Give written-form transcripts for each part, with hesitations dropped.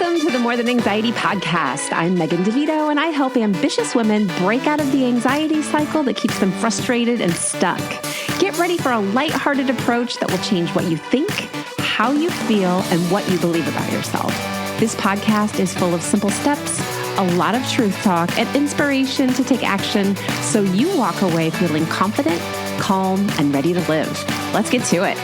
Welcome to the More Than Anxiety podcast. I'm Megan DeVito, and I help ambitious women break out of the anxiety cycle that keeps them frustrated and stuck. Get ready for a lighthearted approach that will change what you think, how you feel, and what you believe about yourself. This podcast is full of simple steps, a lot of truth talk, and inspiration to take action so you walk away feeling confident, calm, and ready to live. Let's get to it.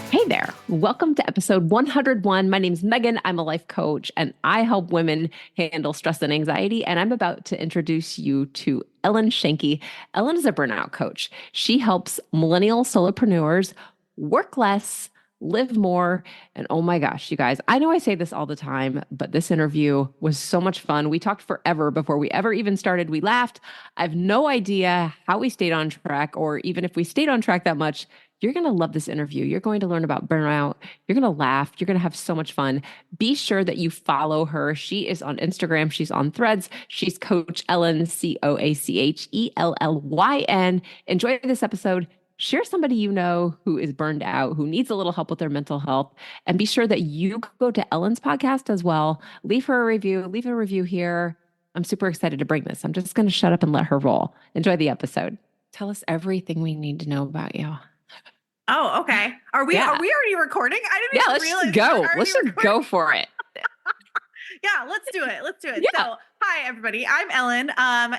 Hey there. Welcome to episode 101. My name's Megan. I'm a life coach and I help women handle stress and anxiety. And I'm about to introduce you to Ellyn Schinke. Ellyn is a burnout coach. She helps millennial solopreneurs work less, live more. And oh my gosh, you guys, I know I say this all the time, but this interview was so much fun. We talked forever before we ever even started. We laughed. I have no idea how we stayed on track, or even if we stayed on track that much. You're going to love this interview. You're going to learn about burnout. You're going to laugh. You're going to have so much fun. Be sure that you follow her. She is on Instagram. She's on Threads. She's Coach Ellyn, CoachEllyn. Enjoy this episode. Share somebody you know who is burned out, who needs a little help with their mental health. And be sure that you go to Ellyn's podcast as well. Leave her a review. Leave a review here. I'm super excited to bring this. I'm just going to shut up and let her roll. Enjoy the episode. Tell us everything we need to know about you. Oh, okay. Are we already recording? I didn't even realize. Let's just go for it. Yeah, let's do it. Yeah. So, hi everybody. I'm Ellyn.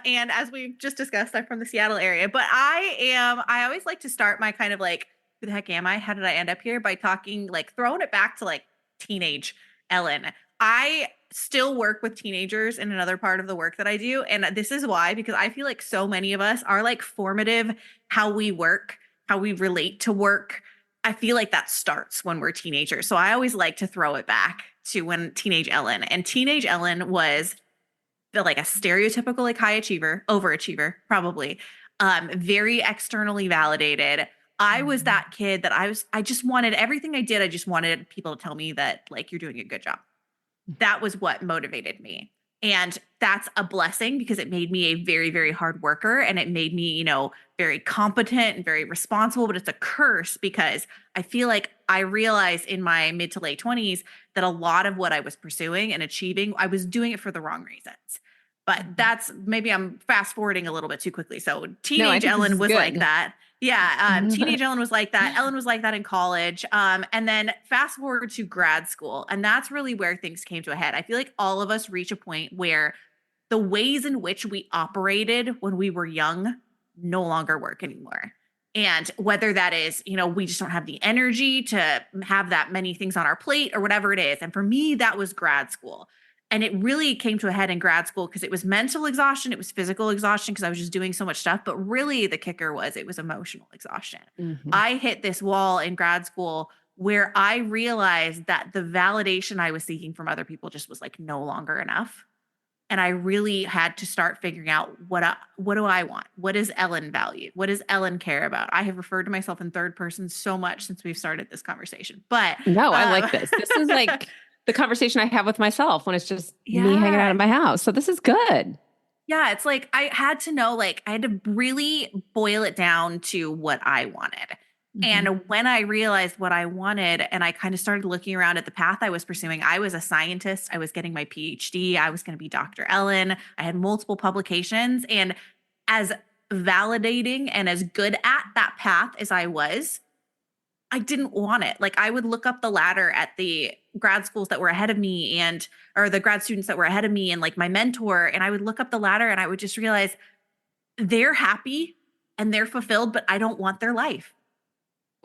And as we just discussed, I'm from the Seattle area, but I always like to start my kind of like, who the heck am I? How did I end up here? By talking, like throwing it back to like teenage Ellyn. I still work with teenagers in another part of the work that I do. And this is why, because I feel like so many of us are like formative, how we work, how we relate to work. I feel like that starts when we're teenagers. So I always like to throw it back to when teenage Ellyn. And teenage Ellyn was like a stereotypical like high achiever, overachiever, probably. Very externally validated. I was that kid that I just wanted everything I did. I just wanted people to tell me that like, you're doing a good job. That was what motivated me. And that's a blessing because it made me a very, very hard worker. And it made me, very competent and very responsible, but it's a curse because I feel like I realized in my mid to late 20s that a lot of what I was pursuing and achieving, I was doing it for the wrong reasons. But that's, maybe I'm fast forwarding a little bit too quickly. So teenage Ellyn was like that. Yeah. Teenage Ellyn was like that. Ellyn was like that in college. And then fast forward to grad school. And that's really where things came to a head. I feel like all of us reach a point where the ways in which we operated when we were young no longer work anymore. And whether that is, we just don't have the energy to have that many things on our plate or whatever it is. And for me, that was grad school. And it really came to a head in grad school because it was mental exhaustion. It was physical exhaustion because I was just doing so much stuff. But really the kicker was it was emotional exhaustion. Mm-hmm. I hit this wall in grad school where I realized that the validation I was seeking from other people just was like no longer enough. And I really had to start figuring out what do I want? What does Ellyn value? What does Ellyn care about? I have referred to myself in third person so much since we've started this conversation. But no, I like this. This is like the conversation I have with myself when it's just me hanging out in my house. So this is good. Yeah, it's like I had to know, like I had to really boil it down to what I wanted. Mm-hmm. And when I realized what I wanted and I kind of started looking around at the path I was pursuing, I was a scientist. I was getting my PhD. I was going to be Dr. Ellyn. I had multiple publications. And as validating and as good at that path as I was, I didn't want it. Like I would look up the ladder at the grad schools that were ahead of me or the grad students that were ahead of me and like my mentor. And I would look up the ladder and I would just realize they're happy and they're fulfilled, but I don't want their life.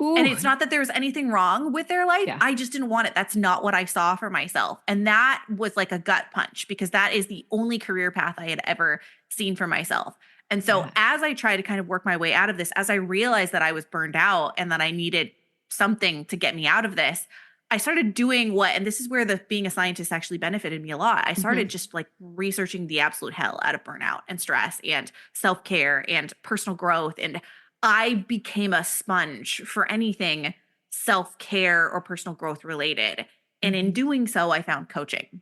Ooh. And it's not that there was anything wrong with their life. Yeah. I just didn't want it. That's not what I saw for myself. And that was like a gut punch because that is the only career path I had ever seen for myself. And so as I tried to kind of work my way out of this, as I realized that I was burned out and that I needed something to get me out of this, I started doing and this is where being a scientist actually benefited me a lot. I started just like researching the absolute hell out of burnout and stress and self-care and personal growth. And I became a sponge for anything self-care or personal growth related. And in doing so, I found coaching.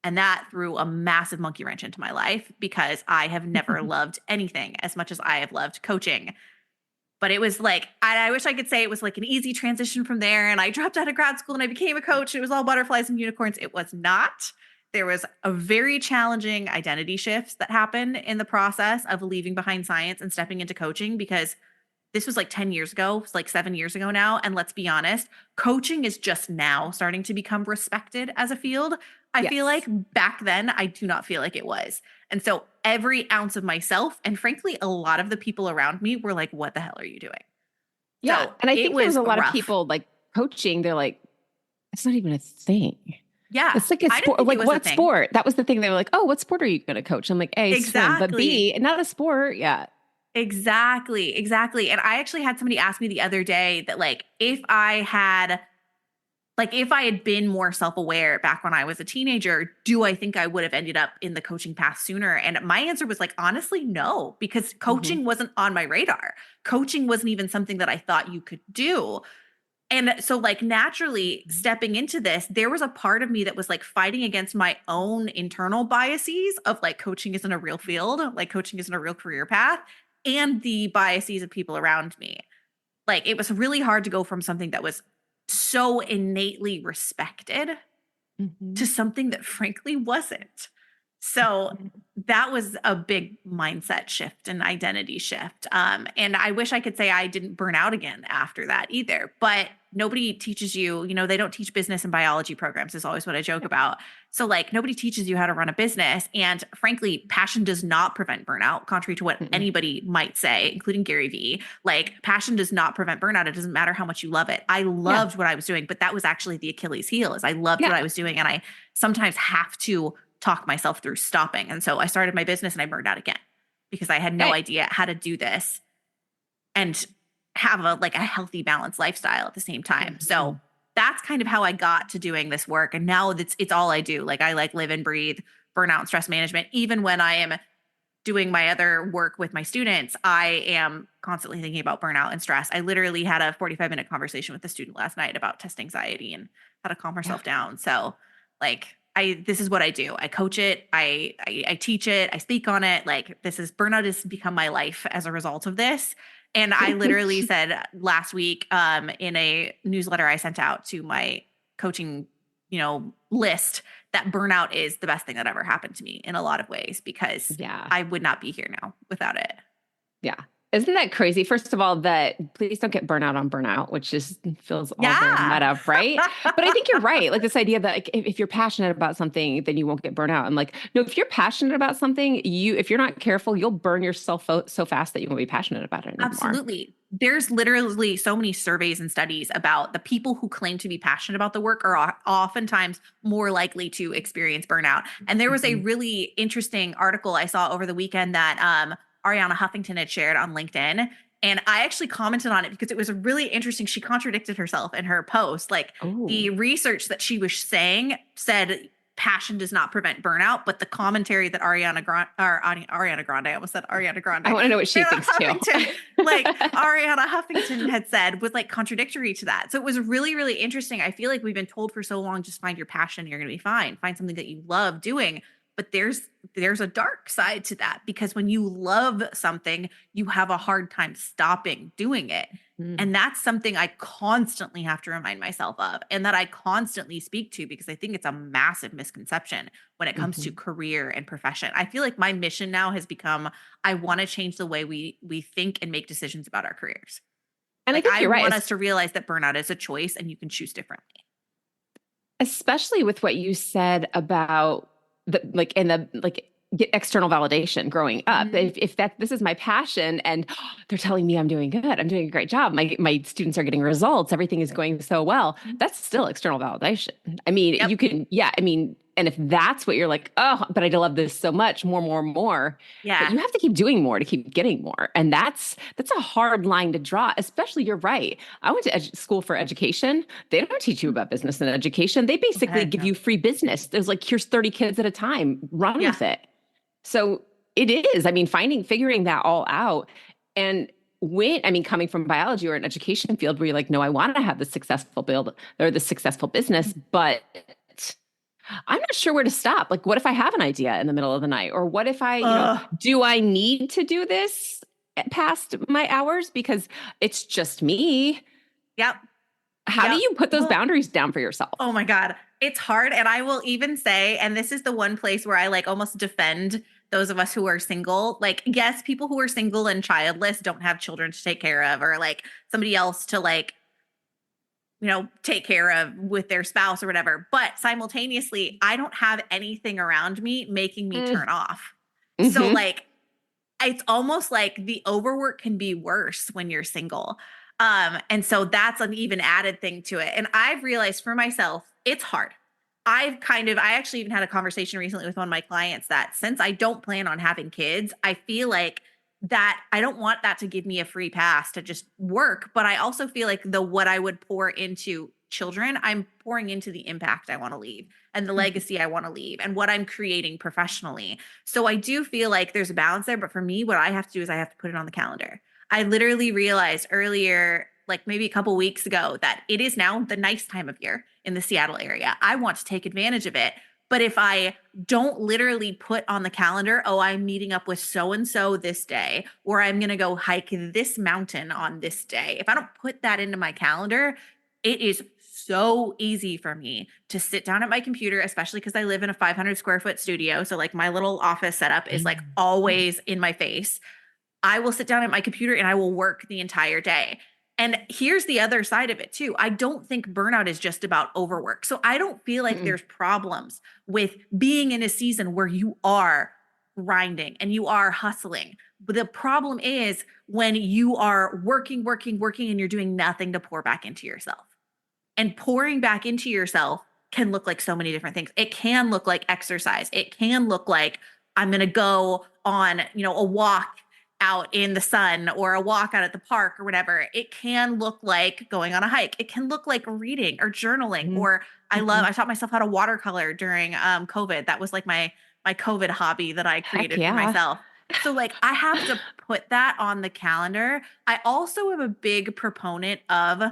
And that threw a massive monkey wrench into my life because I have never loved anything as much as I have loved coaching. But it was like, I wish I could say it was like an easy transition from there. And I dropped out of grad school and I became a coach. And it was all butterflies and unicorns. It was not. There was a very challenging identity shifts that happened in the process of leaving behind science and stepping into coaching, because this was like 10 years ago, it's like 7 years ago now. And let's be honest, coaching is just now starting to become respected as a field. I feel like Yes. back then, I do not feel like it was. And so every ounce of myself, and frankly, a lot of the people around me were like, what the hell are you doing? Yeah. So And I it think there was was a lot of rough. people like coaching. They're like, it's not even a thing. Yeah. It's like a I didn't sport. think it Like was a what thing. sport? That was the thing. They were like, oh, what sport are you going to coach? I'm like, A, swim, but Exactly. B, not a sport. Yeah. Exactly. Exactly. And I actually had somebody ask me the other day that, like, if I had been more self-aware back when I was a teenager, do I think I would have ended up in the coaching path sooner? And my answer was like, honestly, no, because Hmm. coaching wasn't on my radar. Coaching wasn't even something that I thought you could do. And so, like, naturally stepping into this, there was a part of me that was like fighting against my own internal biases of like coaching isn't a real field, like coaching isn't a real career path, and the biases of people around me. Like, it was really hard to go from something that was so innately respected Hmm. to something that frankly wasn't. So that was a big mindset shift and identity shift. And I wish I could say I didn't burn out again after that either. But nobody teaches you, they don't teach business and biology programs, is always what I joke about. So, like, nobody teaches you how to run a business. And frankly, passion does not prevent burnout, contrary to what Mm-mm. anybody might say, including Gary Vee. Like, passion does not prevent burnout. It doesn't matter how much you love it. I Yeah. loved what I was doing, but that was actually the Achilles heel, is I loved what Yeah. I was doing. And I sometimes have to talk myself through stopping. And so I started my business and I burned out again because I had no Hey. idea how to do this and have a healthy balanced lifestyle at the same time. Mhm. So that's kind of how I got to doing this work. And now it's all I do. Like, I like live and breathe burnout and stress management. Even when I am doing my other work with my students, I am constantly thinking about burnout and stress. I literally had a 45-minute conversation with a student last night about test anxiety and how to calm Yeah. herself down. So, like, this is what I do. I coach it, I teach it, I speak on it. Like, burnout has become my life as a result of this. And I literally said last week, in a newsletter I sent out to my coaching, list, that burnout is the best thing that ever happened to me in a lot of ways, because Yeah. I would not be here now without it. Yeah. Isn't that crazy? First of all, that please don't get burnout on burnout, which just feels all very Yeah. meta, right? But I think you're right. Like this idea that, like, if you're passionate about something, then you won't get burnt out. I'm like, no, if you're passionate about something, if you're not careful, you'll burn yourself so fast that you won't be passionate about it anymore. Absolutely. There's literally so many surveys and studies about the people who claim to be passionate about the work are oftentimes more likely to experience burnout. And there was a Mhm. really interesting article I saw over the weekend that Ariana Huffington had shared on LinkedIn. And I actually commented on it because it was really interesting. She contradicted herself in her post. Like, Oh, the research that she was saying said passion does not prevent burnout, but the commentary that Ariana Grande, I almost said Ariana I Grande, want to know what she Ariana thinks too. Huffington, like Ariana Huffington had said, was like contradictory to that. So it was really, really interesting. I feel like we've been told for so long, just find your passion, you're going to be fine. Find something that you love doing. But there's a dark side to that, because when you love something, you have a hard time stopping doing it. Mm. And that's something I constantly have to remind myself of, and that I constantly speak to, because I think it's a massive misconception when it comes to Mhm. career and profession. I feel like my mission now has become, I want to change the way we think and make decisions about our careers. And I Like, think I you're right. want us to realize that burnout is a choice and you can choose differently. Especially with what you said about get external validation growing up. Mhm. If that this is my passion and they're telling me I'm doing good, I'm doing a great job, my students are getting results, everything is going so well, that's still external validation. I mean, Yep. you can, yeah, I mean, and if that's what you're like, oh, but I love this so much, more, but Yeah. you have to keep doing more to keep getting more. And that's a hard line to draw, especially you're right. I went to school for education. They don't teach you about business and education. They basically Okay. give No. you free business. There's like, here's 30 kids at a time, run Yeah. with it. So it is, I mean, figuring that all out. And coming from biology or an education field where you're like, no, I want to have the successful build or the successful business, but I'm not sure where to stop. Like, what if I have an idea in the middle of the night? Or what if Ugh. do I need to do this past my hours because it's just me? Yep. How do Yep. you put those Well, boundaries down for yourself? oh my God. It's hard. And I will even say, and this is the one place where I like almost defend those of us who are single. Like, yes, people who are single and childless don't have children to take care of or like somebody else to like, take care of with their spouse or whatever. But simultaneously, I don't have anything around me making me Mm, turn off. So, hmm like, it's almost like the overwork can be worse when you're single. And so that's an even added thing to it. And I've realized for myself, it's hard. I actually even had a conversation recently with one of my clients that since I don't plan on having kids, I feel like that I don't want that to give me a free pass to just work, but I also feel like the what I would pour into children, I'm pouring into the impact I want to leave and the legacy I want to leave and what I'm creating professionally. So I do feel like there's a balance there, but for me, what I have to do is I have to put it on the calendar. I literally realized earlier, like maybe a couple weeks ago, that it is now the nice time of year in the Seattle area. I want to take advantage of it. But if I don't literally put on the calendar, oh, I'm meeting up with so and so this day, or I'm going to go hike this mountain on this day, if I don't put that into my calendar, it is so easy for me to sit down at my computer, especially because I live in a 500 square foot studio. So, like, my little office setup is like always in my face. I will sit down at my computer and I will work the entire day. And here's the other side of it too. I don't think burnout is just about overwork. So I don't feel like there's problems with being in a season where you are grinding and you are hustling. But the problem is when you are working, working, working, and you're doing nothing to pour back into yourself. And pouring back into yourself can look like so many different things. It can look like exercise. It can look like I'm going to go on, a walk out in the sun or a walk out at the park or whatever. It can look like going on a hike. It can look like reading or journaling. hmm Or hmm I taught myself how to watercolor during COVID. That was like my COVID hobby that I Heck created for yeah. myself. So like I have to put that on the calendar. I also am a big proponent of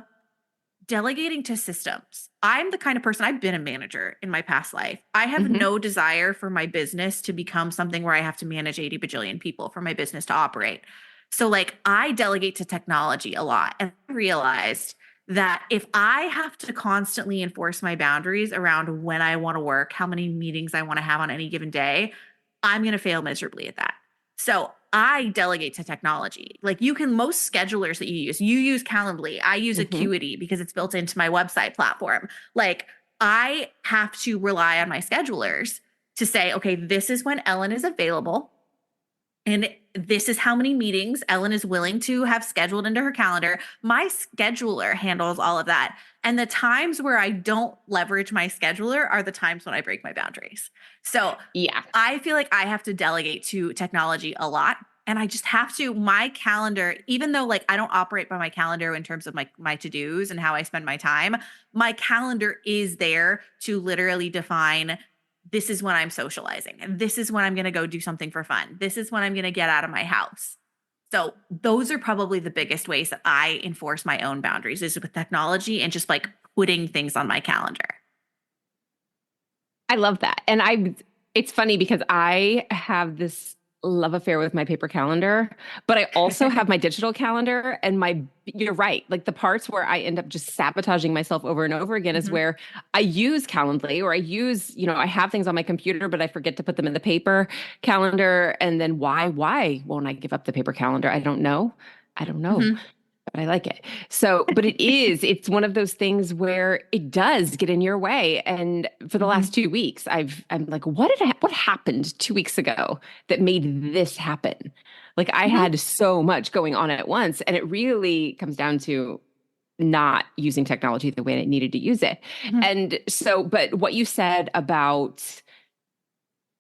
delegating to systems. I'm the kind of person, I've been a manager in my past life. I have hmm no desire for my business to become something where I have to manage 80 bajillion people for my business to operate. So, like, I delegate to technology a lot. And I realized that if I have to constantly enforce my boundaries around when I want to work, how many meetings I want to have on any given day, I'm going to fail miserably at that. So I delegate to technology. Like most schedulers that you use Calendly. I use hmm Acuity because it's built into my website platform. Like I have to rely on my schedulers to say, okay, this is when Ellyn is available. And this is how many meetings Ellyn is willing to have scheduled into her calendar. My scheduler handles all of that. And the times where I don't leverage my scheduler are the times when I break my boundaries. So Yeah. I feel like I have to delegate to technology a lot. And I just have to, my calendar, even though like I don't operate by my calendar in terms of my to-dos and how I spend my calendar is there to literally define this is when I'm socializing and this is when I'm going to go do something for fun. This is when I'm going to get out of my house. So those are probably the biggest ways that I enforce my own boundaries is with technology and just like putting things on my calendar. I love that. It's funny because I have this love affair with my paper calendar, but I also have my digital calendar and you're right. Like the parts where I end up just sabotaging myself over and over again is Mhm. where I use Calendly or I have things on my computer, but I forget to put them in the paper calendar. And then why won't I give up the paper calendar? I don't know. I don't know, Mhm. but I like it. So, but it's one of those things where it does get in your way. And for the last Mhm. 2 weeks, I'm like, what happened 2 weeks ago that made this happen? Like I Mhm. had so much going on at once. And it really comes down to not using technology the way I needed to use it. Mhm. And so, but what you said about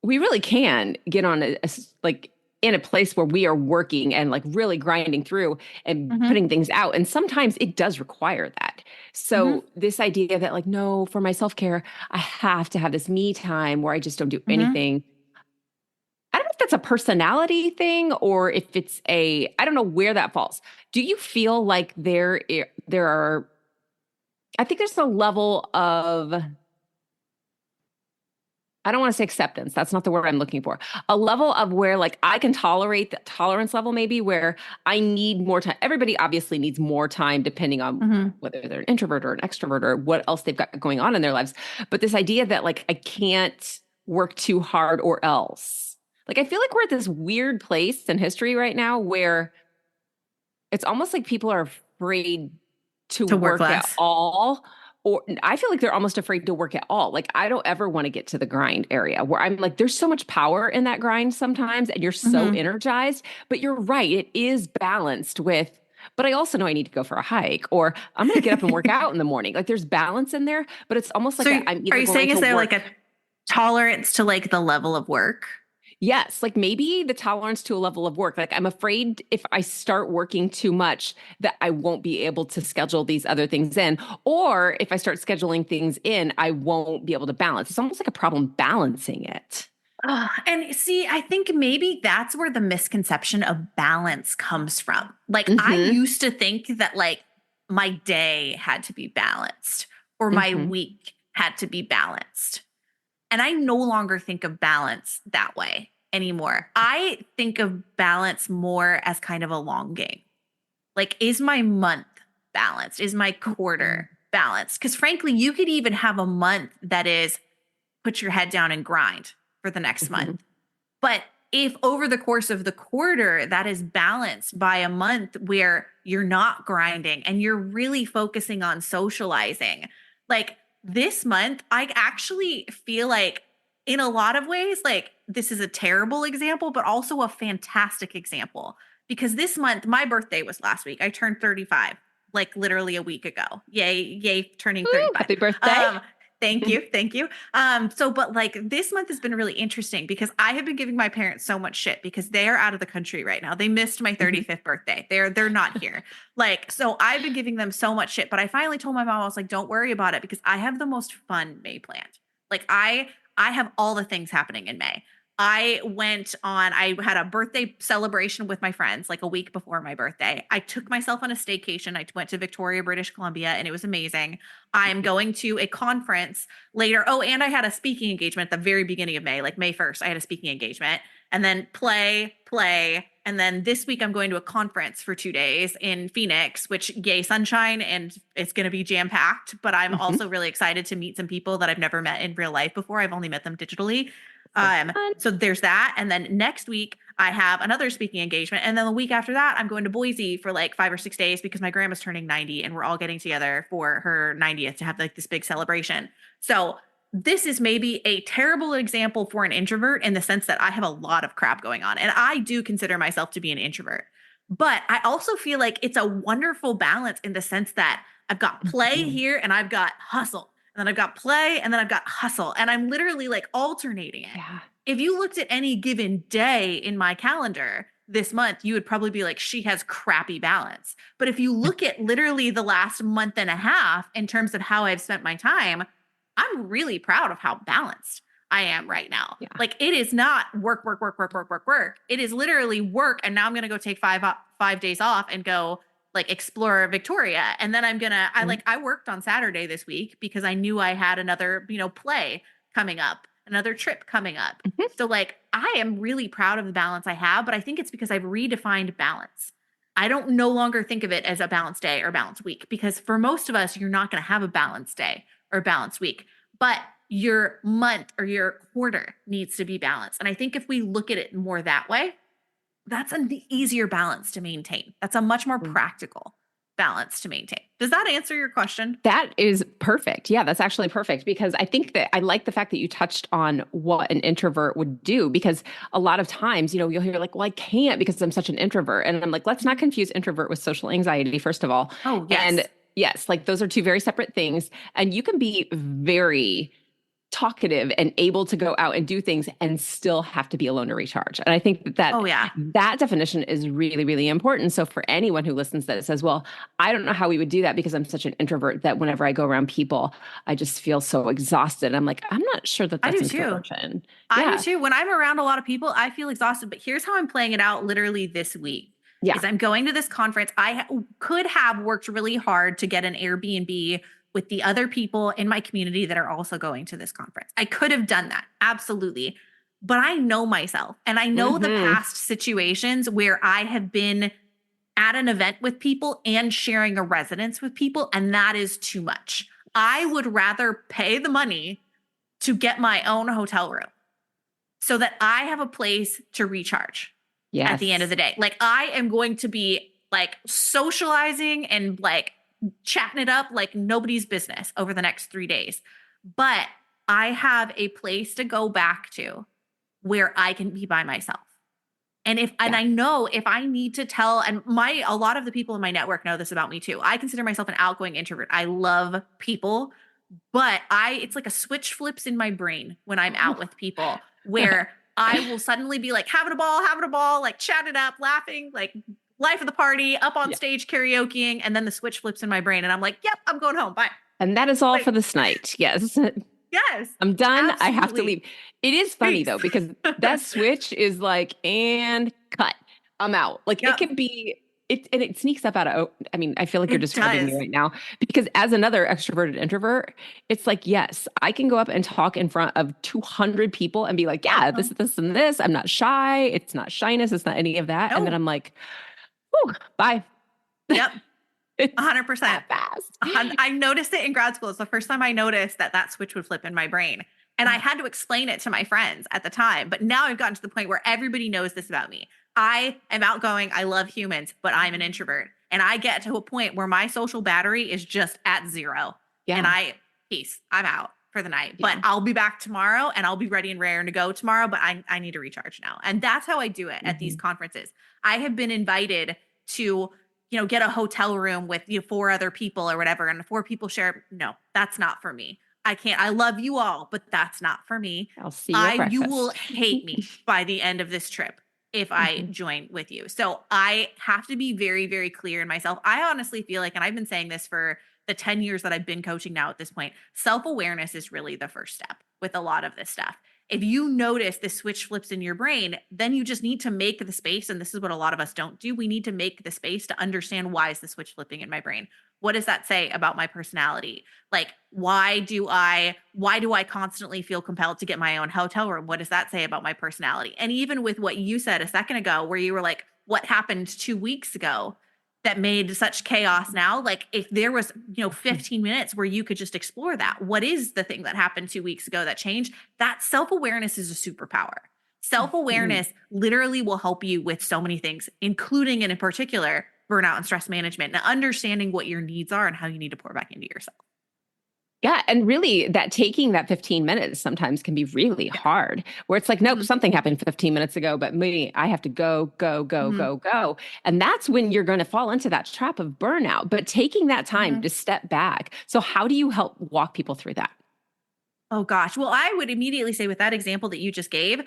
we really can get on like in a place where we are working and like really grinding through and Mhm. putting things out. And sometimes it does require that. Mhm. So this idea that like, no, for my self-care, I have to have this me time where I just don't do Mhm. anything. I don't know if that's a personality thing or if I don't know where that falls. Do you feel like there are, I think there's a level of I don't want to say acceptance. That's not the word I'm looking for. A level of where like I can tolerate the tolerance level, maybe where I need more time. Everybody obviously needs more time depending on Mhm. whether they're an introvert or an extrovert or what else they've got going on in their lives. But this idea that like I can't work too hard or else. Like I feel like we're at this weird place in history right now where it's almost like people are afraid to To work work at less. all. Or I feel like they're almost afraid to work at all. Like I don't ever want to get to the grind area where I'm like, there's so much power in that grind sometimes, and you're so Mhm. energized. But you're right, it is balanced with, but I also know I need to go for a hike or I'm going to get up and work out in the morning. Like there's balance in there, but it's almost like So I'm are either you going saying is to there like work. a tolerance to like the level of work? Yes, like maybe the tolerance to a level of work. Like I'm afraid if I start working too much that I won't be able to schedule these other things in. Or if I start scheduling things in, I won't be able to balance. It's almost like a problem balancing it. And see, I think maybe that's where the misconception of balance comes from. Like, I Mm-hmm. used to think that, like, my day had to be balanced or my Mm-hmm. week had to be balanced. And I no longer think of balance that way anymore. I think of balance more as kind of a long game. Like, is my month balanced? Is my quarter balanced? Because frankly, you could even have a month that is put your head down and grind for the next month. Mm-hmm. But if over the course of the quarter, that is balanced by a month where you're not grinding and you're really focusing on socializing, like this month, I actually feel like in a lot of ways, like this is a terrible example, but also a fantastic example. Because this month, my birthday was last week. I turned 35, like literally a week ago. Yay, yay, turning Woo, 35. happy birthday. Um, Thank you. Thank you. But like this month has been really interesting because I have been giving my parents so much shit because they are out of the country right now. They missed my Mhm. 35th birthday. They're not here. Like, so I've been giving them so much shit, but I finally told my mom, I was like, don't worry about it because I have the most fun May planned. Like I have all the things happening in May. I had a birthday celebration with my friends like a week before my birthday. I took myself on a staycation. I went to Victoria, British Columbia, and it was amazing. I'm going to a conference later. Oh, and I had a speaking engagement at the very beginning of May, like May 1st. I had a speaking engagement and then play. And then this week I'm going to a conference for 2 days in Phoenix, which yay, sunshine, and it's going to be jam packed. But I'm Mhm. also really excited to meet some people that I've never met in real life before. I've only met them digitally. So fun. So there's that. And then next week I have another speaking engagement. And then the week after that, I'm going to Boise for like 5 or 6 days because my grandma's turning 90 and we're all getting together for her 90th to have like this big celebration. So this is maybe a terrible example for an introvert in the sense that I have a lot of crap going on. And I do consider myself to be an introvert. But I also feel like it's a wonderful balance in the sense that I've got play Mhm. here and I've got hustle. And then I've got play and then I've got hustle. And I'm literally like alternating it. Yeah. If you looked at any given day in my calendar this month, you would probably be like, she has crappy balance. But if you look at literally the last month and a half in terms of how I've spent my time, I'm really proud of how balanced I am right now. Yeah. Like it is not work, work, work, work, work, work, work. It is literally work. And now I'm going to go take 5 days off and go like explore Victoria. And then Mhm. I worked on Saturday this week because I knew I had another, play coming up, another trip coming up. Mhm. So like I am really proud of the balance I have, but I think it's because I've redefined balance. I don't no longer think of it as a balanced day or balanced week because for most of us, you're not going to have a balanced day or a balanced week, but your month or your quarter needs to be balanced. And I think if we look at it more that way, that's an easier balance to maintain. That's a much more practical balance to maintain. Does that answer your question? That is perfect. Yeah, that's actually perfect because I think that I like the fact that you touched on what an introvert would do because a lot of times, you'll hear like, well, I can't because I'm such an introvert. And I'm like, let's not confuse introvert with social anxiety, first of all. Oh, And yes. yes, like those are two very separate things. And you can be very talkative and able to go out and do things and still have to be alone to recharge. And I think that Oh, yeah. that definition is really, really important. So for anyone who listens that says, well, I don't know how we would do that because I'm such an introvert that whenever I go around people, I just feel so exhausted. I'm like, I'm not sure that I that's do too. introversion. I do Yeah. too. When I'm around a lot of people, I feel exhausted. But here's how I'm playing it out literally this week. Yeah. Is I'm going to this conference. Could have worked really hard to get an Airbnb with the other people in my community that are also going to this conference. I could have done that. Absolutely. But I know myself and I know the past situations where I have been at an event with people and sharing a residence with people, and that is too much. I would rather pay the money to get my own hotel room so that I have a place to recharge at the end of the day. Like I am going to be like socializing and like chatting it up like nobody's business over the next 3 days. But I have a place to go back to where I can be by myself. And and I know if I need to tell, and a lot of the people in my network know this about me too. I consider myself an outgoing introvert. I love people, but it's like a switch flips in my brain when I'm out with people where I will suddenly be like having a ball, like chatting it up, laughing, like life of the party, up on stage karaokeing, and then the switch flips in my brain and I'm like, yep, I'm going home. Bye. And that is all for this night. Yes. Yes. I'm done. Absolutely. I have to leave. It is funny though, because that switch is like, and cut. I'm out. Like it can be, and it sneaks up out of, I mean, I feel like you're describing me right now, because as another extroverted introvert, it's like, yes, I can go up and talk in front of 200 people and be like, yeah, this, and this. I'm not shy. It's not shyness. It's not any of that. And then I'm like, whew, bye. Yep. 100%. Fast. I noticed it in grad school. It's the first time I noticed that switch would flip in my brain. And I had to explain it to my friends at the time. But now I've gotten to the point where everybody knows this about me. I am outgoing. I love humans, but I'm an introvert. And I get to a point where my social battery is just at 0. Yeah. And peace. I'm out for the night. Yeah. But I'll be back tomorrow and I'll be ready and raring to go tomorrow. But I need to recharge now. And that's how I do it at these conferences. I have been invited to get a hotel room with 4 other people or whatever. And 4 people share. No, that's not for me. I can't. I love you all, but that's not for me. I'll see you at breakfast. You will hate me by the end of this trip if I join with you. So I have to be very, very clear in myself. I honestly feel like, and I've been saying this for the 10 years that I've been coaching now at this point, self-awareness is really the first step with a lot of this stuff. If you notice the switch flips in your brain, then you just need to make the space. And this is what a lot of us don't do. We need to make the space to understand, why is the switch flipping in my brain? What does that say about my personality? Like, why do I constantly feel compelled to get my own hotel room? What does that say about my personality? And even with what you said a second ago, where you were like, what happened 2 weeks ago that made such chaos now? Like, if there was, 15 minutes where you could just explore that, what is the thing that happened 2 weeks ago that changed? That self-awareness is a superpower. Self-awareness literally will help you with so many things, including and in particular, burnout and stress management, and understanding what your needs are and how you need to pour back into yourself. Yeah. And really taking that 15 minutes sometimes can be really hard, where it's like, nope, something happened 15 minutes ago, but me, I have to go. And that's when you're going to fall into that trap of burnout, but taking that time to step back. So how do you help walk people through that? Oh gosh. Well, I would immediately say, with that example that you just gave,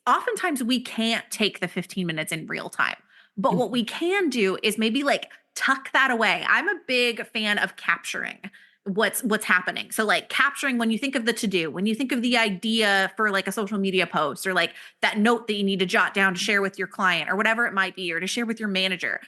oftentimes we can't take the 15 minutes in real time. But what we can do is maybe like tuck that away. I'm a big fan of capturing what's happening. So like capturing when you think of the to-do, when you think of the idea for like a social media post, or like that note that you need to jot down to share with your client or whatever it might be, or to share with your manager,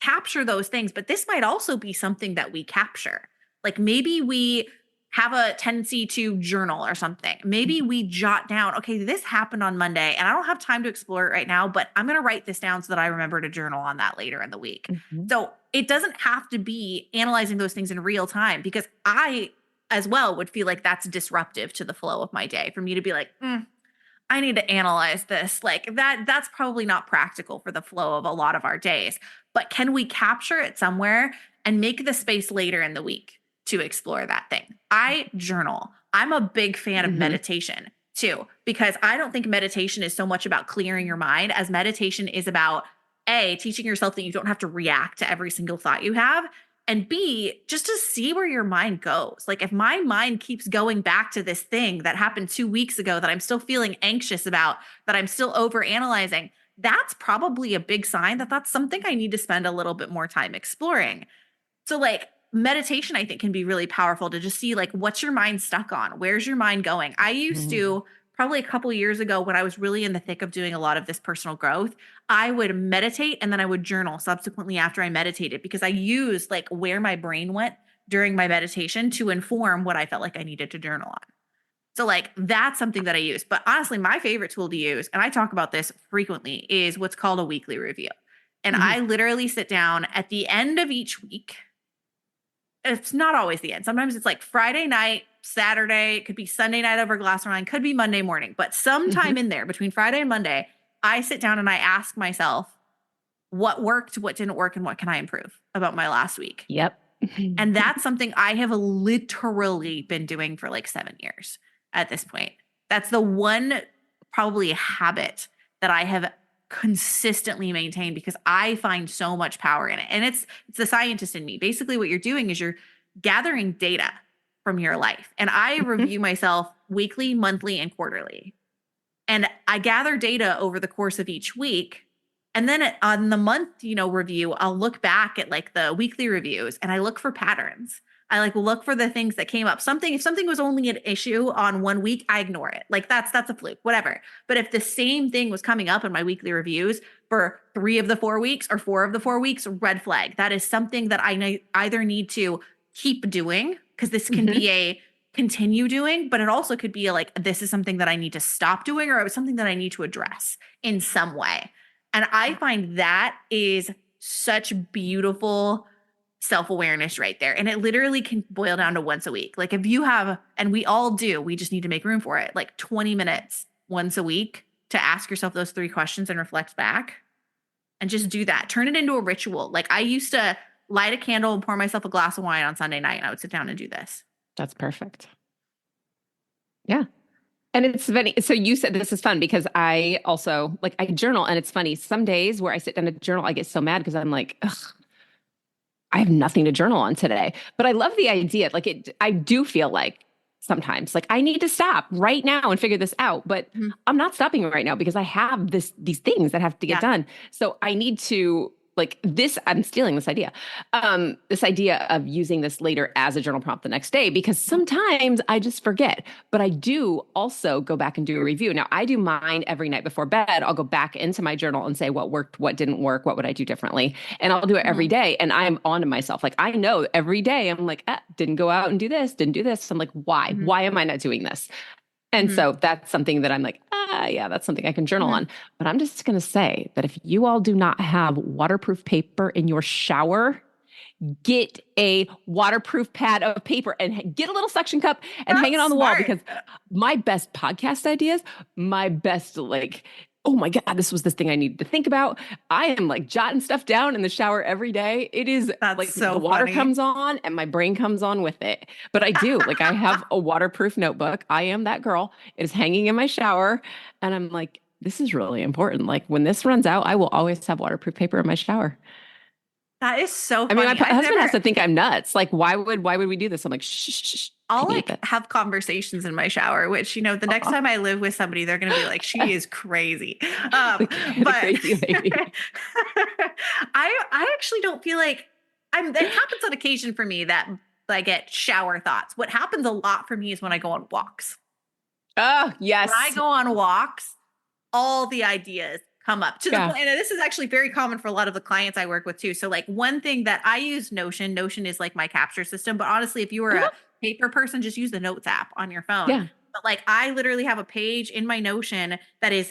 capture those things. But this might also be something that we capture. Like maybe we have a tendency to journal or something. Maybe we jot down, okay, this happened on Monday and I don't have time to explore it right now, but I'm going to write this down so that I remember to journal on that later in the week. So it doesn't have to be analyzing those things in real time, because I as well would feel like that's disruptive to the flow of my day for me to be like, I need to analyze this. Like that's probably not practical for the flow of a lot of our days. But can we capture it somewhere and make the space later in the week to explore that thing? I journal. I'm a big fan of meditation too, because I don't think meditation is so much about clearing your mind as meditation is about teaching yourself that you don't have to react to every single thought you have, and B, just to see where your mind goes. Like if my mind keeps going back to this thing that happened 2 weeks ago that I'm still feeling anxious about, that I'm still over analyzing, that's probably a big sign that that's something I need to spend a little bit more time exploring. So like meditation, I think, can be really powerful to just see like, what's your mind stuck on? Where's your mind going? I used to, probably a couple of years ago, when I was really in the thick of doing a lot of this personal growth, I would meditate and then I would journal subsequently after I meditated, because I used like where my brain went during my meditation to inform what I felt like I needed to journal on. So like that's something that I use. But honestly, my favorite tool to use, and I talk about this frequently, is what's called a weekly review. And I literally sit down at the end of each week. It's not always the end. Sometimes it's like Friday night, Saturday, it could be Sunday night over a glass of wine, could be Monday morning, but sometime in there between Friday and Monday, I sit down and I ask myself what worked, what didn't work, and what can I improve about my last week. Yep. And that's something I have literally been doing for like 7 years at this point. That's the one probably habit that I have consistently maintained because I find so much power in it. And it's the scientist in me. Basically what you're doing is you're gathering data from your life. And I review myself weekly, monthly, and quarterly. And I gather data over the course of each week. And then on the month, review, I'll look back at like the weekly reviews and I look for patterns. I like look for the things that came up. If something was only an issue on 1 week, I ignore it. Like that's a fluke, whatever. But if the same thing was coming up in my weekly reviews for 3 of the 4 weeks or 4 of the 4 weeks, red flag. That is something that I either need to keep doing because this can be a continue doing, but it also could be like, this is something that I need to stop doing or something that I need to address in some way. And I find that is such beautiful self-awareness right there. And it literally can boil down to once a week. Like if you have, and we all do, we just need to make room for it, like 20 minutes once a week to ask yourself those 3 questions and reflect back and just do that. Turn it into a ritual. Like I used to light a candle and pour myself a glass of wine on Sunday night and I would sit down and do this. That's perfect. Yeah. And it's funny. So you said this is fun because I also I journal and it's funny. Some days where I sit down to journal, I get so mad because I'm like, ugh, I have nothing to journal on today. But I love the idea. I do feel like sometimes I need to stop right now and figure this out. But I'm not stopping right now because I have these things that have to get done. So I need to I'm stealing this idea of using this later as a journal prompt the next day, because sometimes I just forget, but I do also go back and do a review. Now I do mine every night before bed. I'll go back into my journal and say what worked, what didn't work, what would I do differently? And I'll do it every day. And I'm on to myself. I know every day I'm like, didn't go out and do this, didn't do this. I'm like, why? Why am I not doing this? And so that's something that I'm like, yeah, that's something I can journal on. But I'm just going to say that if you all do not have waterproof paper in your shower, get a waterproof pad of paper and get a little suction cup and hang it on the wall, because my best podcast ideas, my best oh my God, this was this thing I needed to think about. I am jotting stuff down in the shower every day. It is so the water funny. comes on and my brain comes on with it. But I do I have a waterproof notebook. I am that girl. It is hanging in my shower. And I'm like, this is really important. When this runs out, I will always have waterproof paper in my shower. That is so funny. I mean, my husband has to think I'm nuts. Why would we do this? I'm like, shh. I'll have conversations in my shower, which, the next time I live with somebody, they're going to be like, she is crazy. The crazy lady. I actually don't feel like it happens on occasion for me that I get shower thoughts. What happens a lot for me is when I go on walks. Oh, yes. When I go on walks, all the ideas come up to the point. And this is actually very common for a lot of the clients I work with too. So one thing that I use Notion is my capture system. But honestly, if you were a paper person, just use the Notes app on your phone. Yeah. But I literally have a page in my Notion that I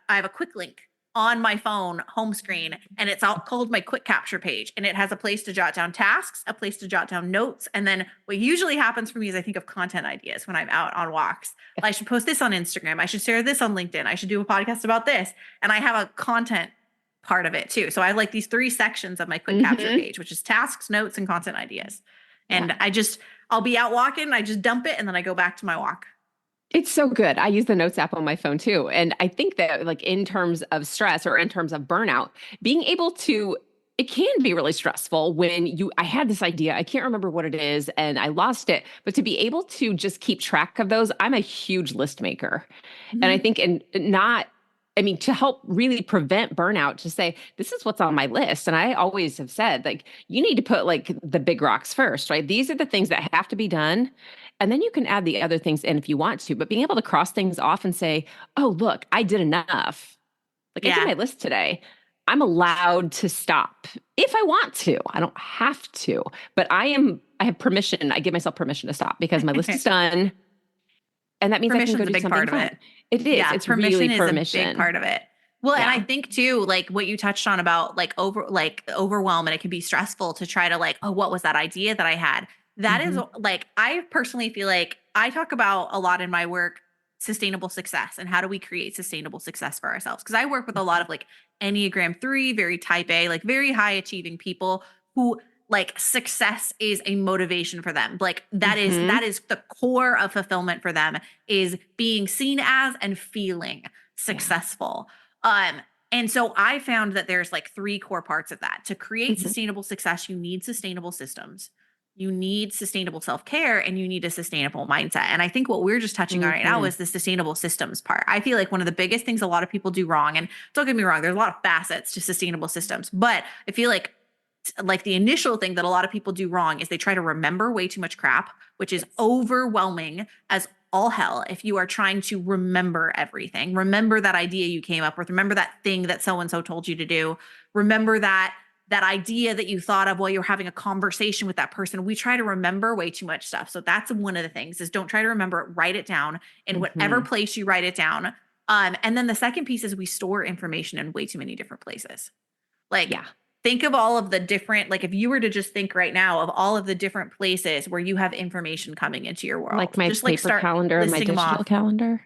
have a quick link on my phone home screen, and it's all called my quick capture page. And it has a place to jot down tasks, a place to jot down notes. And then what usually happens for me is I think of content ideas when I'm out on walks. I should post this on Instagram. I should share this on LinkedIn. I should do a podcast about this. And I have a content part of it too. So I have these 3 sections of my quick capture page, which is tasks, notes, and content ideas. And I'll be out walking, I just dump it, and then I go back to my walk. It's so good. I use the Notes app on my phone too. And I think that in terms of stress or in terms of burnout, being able to, it can be really stressful when I had this idea, I can't remember what it is, and I lost it, but to be able to just keep track of those, I'm a huge list maker. And I think, to help really prevent burnout, to say, this is what's on my list. And I always have said, you need to put the big rocks first, right? These are the things that have to be done. And then you can add the other things in if you want to, but being able to cross things off and say, oh, look, I did enough. I did my list today. I'm allowed to stop if I want to. I don't have to, but I have permission. I give myself permission to stop because my list is done. And that means I can go Permission's a do big something part of fun. it. It is. Yeah, It's really permission is a big permission. part of it. Well, and I Yeah. think too, like what you touched on about like overwhelm, and it can be stressful to try to like, oh, what was that idea that I had? That is Hmm. like, I personally feel like I talk about a lot in my work sustainable success and how do we create sustainable success for ourselves? Because I work with a lot of like Enneagram 3, very type A, like very high achieving people who like success is a motivation for them. Like Hmm. that is the core of fulfillment for them, is being seen as and feeling Yeah. successful. Um, and so I found that there's like three core parts of that. To create Hmm. sustainable success, you need sustainable systems, you need sustainable self-care, and you need a sustainable mindset. And I think what we're just touching on right now Hmm. is the sustainable systems part. I feel like one of the biggest things a lot of people do wrong, and don't get me wrong, there's a lot of facets to sustainable systems, but I feel like the initial thing that a lot of people do wrong is they try to remember way too much crap, which is overwhelming as all hell. If you are trying to remember everything, remember that idea you came up with, remember that thing that so and so told you to do, remember that idea that you thought of while you were having a conversation with that person. We try to remember way too much stuff. So that's one of the things, is don't try to remember it, write it down in whatever Hmm. place you write it down. And then the second piece is we store information in way too many different places. Like, Yeah. think of all of the different, like if you were to just think right now of all of the different places where you have information coming into your Like world, my just like paper start calendar and my listing them digital off. calendar.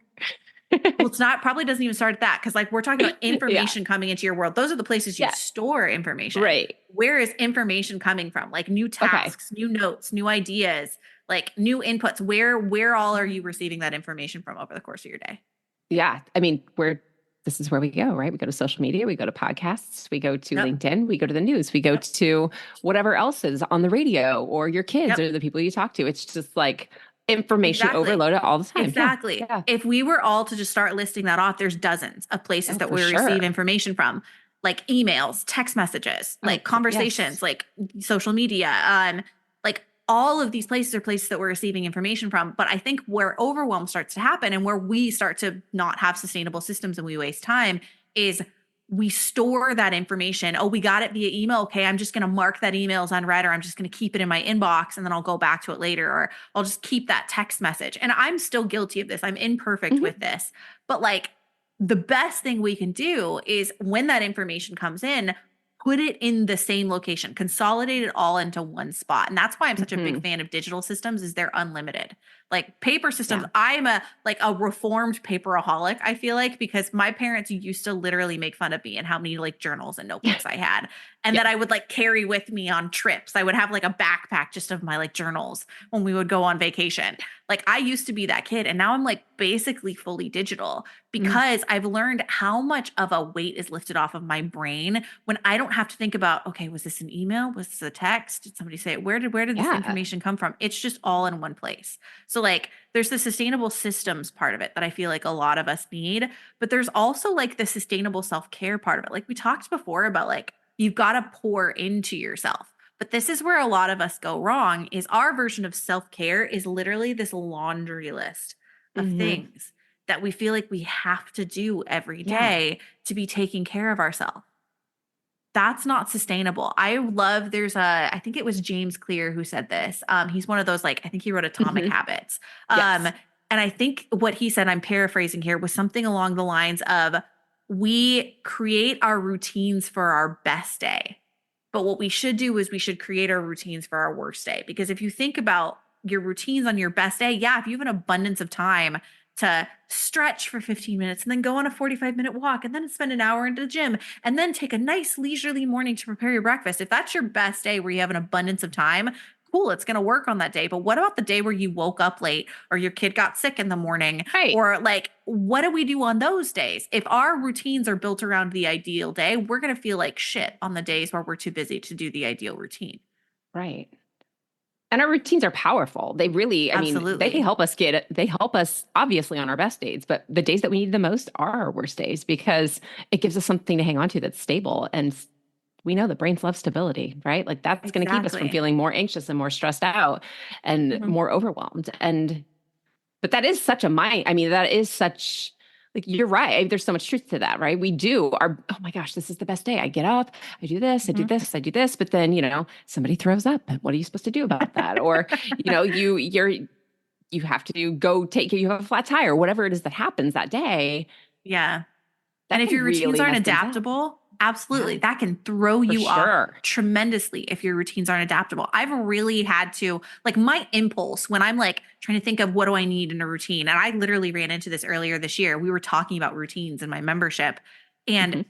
Well, it's not, probably doesn't even start at that, because like we're talking about Yeah. information coming into your world. Those are the places you Yeah. store information. Right. Where is information coming from? Like new Okay. tasks, new notes, new ideas, like new inputs. Where all are you receiving that information from over the course of your day? Yeah. I mean, this is where we go, right? We go to social media, we go to podcasts, we go to Yep. LinkedIn, we go to the news, we go Yep. to whatever else is on the radio or your kids Yep. or the people you talk to. It's just like information Exactly. overload all the time. Yeah. Exactly. Yeah. If we were all to just start listing that off, there's dozens of places Oh, that for we receive sure. information from, like emails, text messages, Oh, like conversations, yes. like social media. Like all of these places are places that we're receiving information from. But I think where overwhelm starts to happen and where we start to not have sustainable systems and we waste time is we store that information. Oh, we got it via email. Okay, I'm just going to mark that email as unread, or I'm just going to keep it in my inbox and then I'll go back to it later, or I'll just keep that text message. And I'm still guilty of this. I'm imperfect Mhm. with this. But like the best thing we can do is when that information comes in, put it in the same location, consolidate it all into one spot. And that's why I'm such a big Mhm. fan of digital systems, is they're unlimited. Like paper systems, Yeah. I'm a reformed paperaholic, I feel like, because my parents used to literally make fun of me and how many like journals and notebooks I had, and Yeah. that I would like carry with me on trips. I would have like a backpack just of my like journals when we would go on vacation. Like I used to be that kid, and now I'm like basically fully digital, Mm. because I've learned how much of a weight is lifted off of my brain when I don't have to think about, okay, was this an email? Was this a text? Did somebody say it? Where did this Yeah. information come from? It's just all in one place. So like there's the sustainable systems part of it that I feel like a lot of us need, but there's also like the sustainable self-care part of it. Like we talked before about like you've got to pour into yourself. But this is where a lot of us go wrong, is our version of self-care is literally this laundry list of Hmm. things that we feel like we have to do every Yeah. day to be taking care of ourselves. That's not sustainable. I love, I think it was James Clear who said this. He's one of those, like, I think he wrote Atomic Hmm. Habits. Um, Yes. and I think what he said, I'm paraphrasing here, was something along the lines of, we create our routines for our best day. But what we should do is we should create our routines for our worst day. Because if you think about your routines on your best day, yeah, if you have an abundance of time to stretch for 15 minutes and then go on a 45-minute walk and then spend an hour in the gym and then take a nice leisurely morning to prepare your breakfast. If that's your best day where you have an abundance of time, cool, it's going to work on that day. But what about the day where you woke up late or your kid got sick in the morning? Right. Or like, what do we do on those days? If our routines are built around the ideal day, we're going to feel like shit on the days where we're too busy to do the ideal routine. Right. And our routines are powerful. They really, I mean, Absolutely. they help us obviously on our best days, but the days that we need the most are our worst days because it gives us something to hang on to that's stable. And we know the brains love stability, right? Like that's going to keep us from Exactly. feeling more anxious and more stressed out and Mhm. more overwhelmed. But that is such a mind, I mean, that is such like you're right. There's so much truth to that, right? We do our, oh my gosh, this is the best day. I get up, I do this, I do Mhm. this, I do this, but then, somebody throws up. And what are you supposed to do about that? Or, you have to go you have a flat tire, whatever it is that happens that day, Yeah. And that if can your routines really aren't mess things up. adaptable, absolutely, Yeah, that can throw for you off sure. tremendously if your routines aren't adaptable. I've really had to, like, my impulse when I'm like trying to think of what do I need in a routine. And I literally ran into this earlier this year. We were talking about routines in my membership. And Mhm.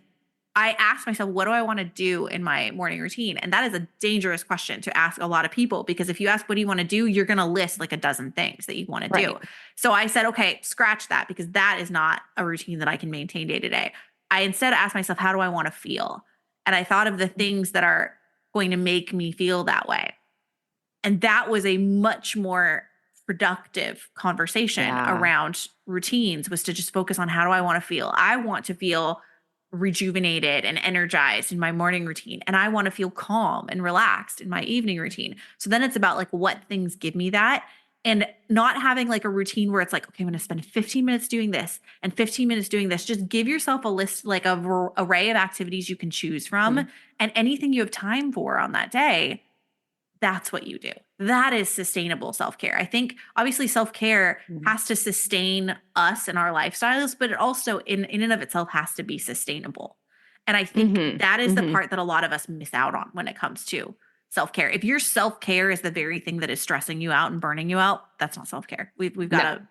I asked myself, what do I want to do in my morning routine? And that is a dangerous question to ask a lot of people, because if you ask, what do you want to do? You're going to list like a dozen things that you want to do. Right. So I said, okay, scratch that, because that is not a routine that I can maintain day to day. I instead asked myself, how do I want to feel? And I thought of the things that are going to make me feel that way. And that was a much more productive conversation Yeah. around routines, was to just focus on, how do I want to feel? I want to feel rejuvenated and energized in my morning routine. And I want to feel calm and relaxed in my evening routine. So then it's about like, what things give me that, and not having like a routine where it's like, okay, I'm going to spend 15 minutes doing this and 15 minutes doing this. Just give yourself a list, like a array of activities you can choose from, Mhm. and anything you have time for on that day, that's what you do. That is sustainable self-care. I think obviously self-care Mhm. has to sustain us and our lifestyles, but it also in and of itself has to be sustainable. And I think Mhm. that is the Mhm. part that a lot of us miss out on when it comes to self-care. If your self-care is the very thing that is stressing you out and burning you out, that's not self-care. We've got No. to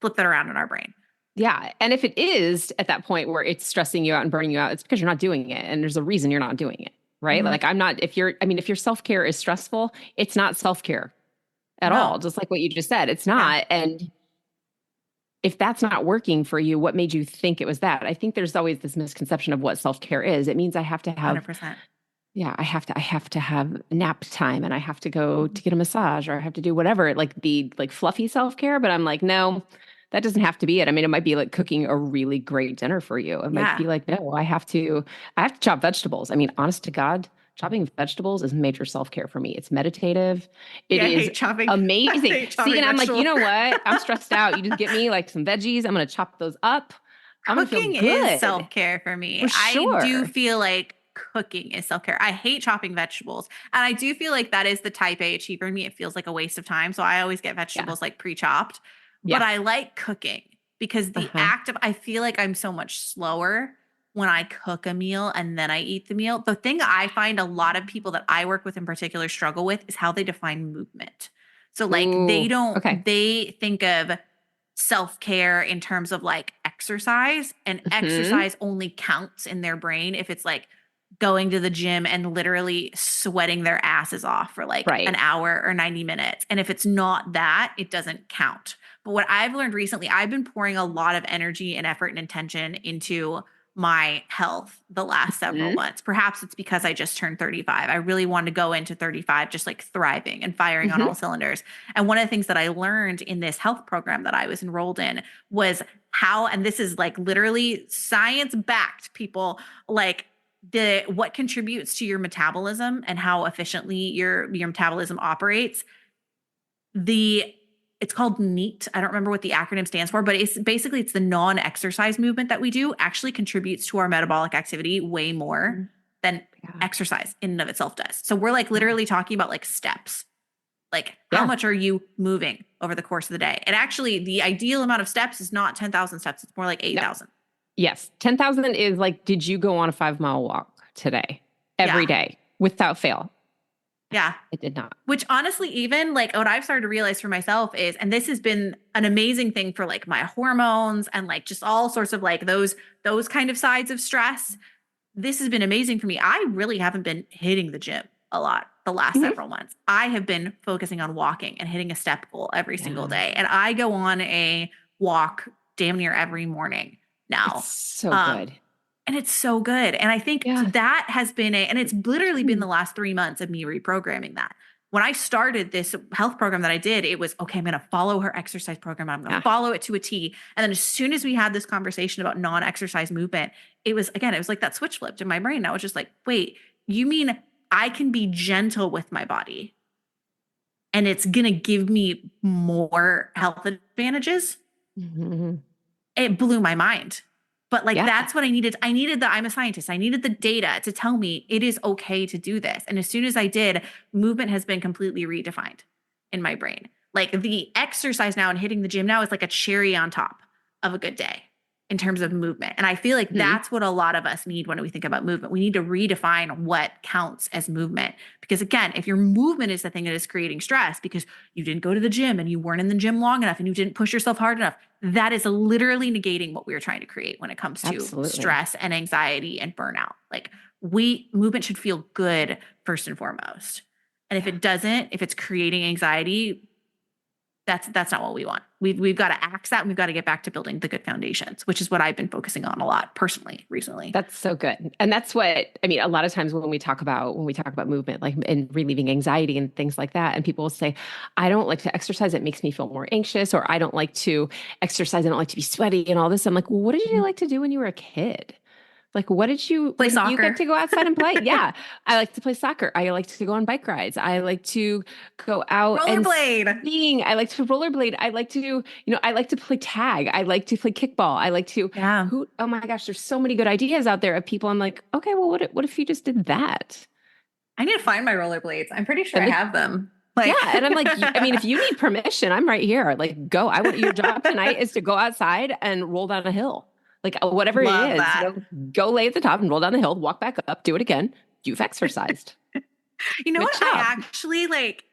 flip that around in our brain. Yeah. And if it is at that point where it's stressing you out and burning you out, it's because you're not doing it. And there's a reason you're not doing it. Right. Mhm. Like I'm not, if your self care is stressful, it's not self care at all. No. Just like what you just said, it's Yeah. not. And if that's not working for you, what made you think it was that? I think there's always this misconception of what self care is. It means I have to have, 100%. yeah, I have to have nap time and I have to go to get a massage or I have to do whatever, like the like fluffy self care. But I'm like, no, that doesn't have to be it. I mean, it might be like cooking a really great dinner for you. It might Yeah. be like, no, I have to chop vegetables. I mean, honest to God, chopping vegetables is major self care for me. It's meditative. It Yeah, I is hate chopping. I amazing. hate See, chopping and I'm like, you vegetables. know what? I'm stressed out. You just get me like some veggies. I'm going to chop those up. I'm going to feel Cooking is good self-care for me. for I do sure. feel like cooking is self-care. I hate chopping vegetables. And I do feel like that is the type A achiever in me. It feels like a waste of time. So I always get Yeah. vegetables like pre-chopped. But Yeah. I like cooking because the Uh-huh. act of, I feel like I'm so much slower when I cook a meal and then I eat the meal. The thing I find a lot of people that I work with in particular struggle with is how they define movement. So like Ooh, okay. they think of self-care in terms of like exercise, and Hmm. exercise only counts in their brain if it's like going to the gym and literally sweating their asses off for like an Right. hour or 90 minutes. And if it's not that, it doesn't count. But what I've learned recently, I've been pouring a lot of energy and effort and intention into my health the last several Hmm. months. Perhaps it's because I just turned 35. I really wanted to go into 35 just like thriving and firing on all Hmm. cylinders. And one of the things that I learned in this health program that I was enrolled in was how, and this is like literally science backed, people, like the what contributes to your metabolism and how efficiently your metabolism operates. The It's called NEAT. I don't remember what the acronym stands for, but it's basically it's the non-exercise movement that we do actually contributes to our metabolic activity way more than Yeah. exercise in and of itself does. So we're like Yeah. literally talking about like steps. Like, how Yeah. much are you moving over the course of the day? And actually, the ideal amount of steps is not 10,000 steps. It's more like No. 8,000. Yes. 10,000 is like, did you go on a 5 mile walk today? Every Yeah. day without fail? Yeah. I did not. Which honestly, even like what I've started to realize for myself is, and this has been an amazing thing for like my hormones and like just all sorts of like those kind of sides of stress. This has been amazing for me. I really haven't been hitting the gym a lot the last Mhm. several months. I have been focusing on walking and hitting a step goal every single Yeah. day. And I go on a walk damn near every morning It's now. so Um, good. and it's so good. And I think Yeah. that has been and it's literally been Hmm. the last 3 months of me reprogramming that. When I started this health program that I did, it was okay, I'm going to follow her exercise program. I'm going to Yeah. follow it to a T. And then as soon as we had this conversation about non exercise movement, it was again, it was like that switch flipped in my brain. I was just like, wait, you mean I can be gentle with my body and it's going to give me more health advantages? Mhm. it blew my mind. But like, Yeah. that's what I needed. I'm a scientist. I needed the data to tell me it is okay to do this. And as soon as I did, movement has been completely redefined in my brain. Like the exercise now and hitting the gym now is like a cherry on top of a good day in terms of movement. And I feel like Mhm. that's what a lot of us need when we think about movement. We need to redefine what counts as movement. Because again, if your movement is the thing that is creating stress because you didn't go to the gym and you weren't in the gym long enough and you didn't push yourself hard enough, that is literally negating what we are trying to create when it comes to Absolutely. stress and anxiety and burnout. Like movement should feel good first and foremost. And if Yeah. it doesn't, if it's creating anxiety, that's not what we want. We've got to axe that and we've got to get back to building the good foundations, which is what I've been focusing on a lot personally recently. That's so good. And that's what I mean, a lot of times when we talk about movement, like and relieving anxiety and things like that, and people will say, I don't like to exercise, it makes me feel more anxious, or I don't like to exercise, I don't like to be sweaty and all this. I'm like, well, what did you like to do when you were a kid? Like, Play what did you get soccer. to go outside and play? Yeah. I like to play soccer. I like to go on bike rides. I like to go out and Rollerblade. skiing. I like to rollerblade. I like to, I like to play tag. I like to play kickball. I like to, Yeah. oh my gosh, there's so many good ideas out there of people. I'm like, okay, well, what if you just did that? I need to find my rollerblades. I'm pretty sure And I like, have them. yeah. Like, And I'm like, I mean, if you need permission, I'm right here. Like, go. I want your job tonight is to go outside and roll down a hill. Like whatever it love is, that. go lay at the top and roll down the hill, walk back up, do it again. You've exercised. You know Good what? I job. actually like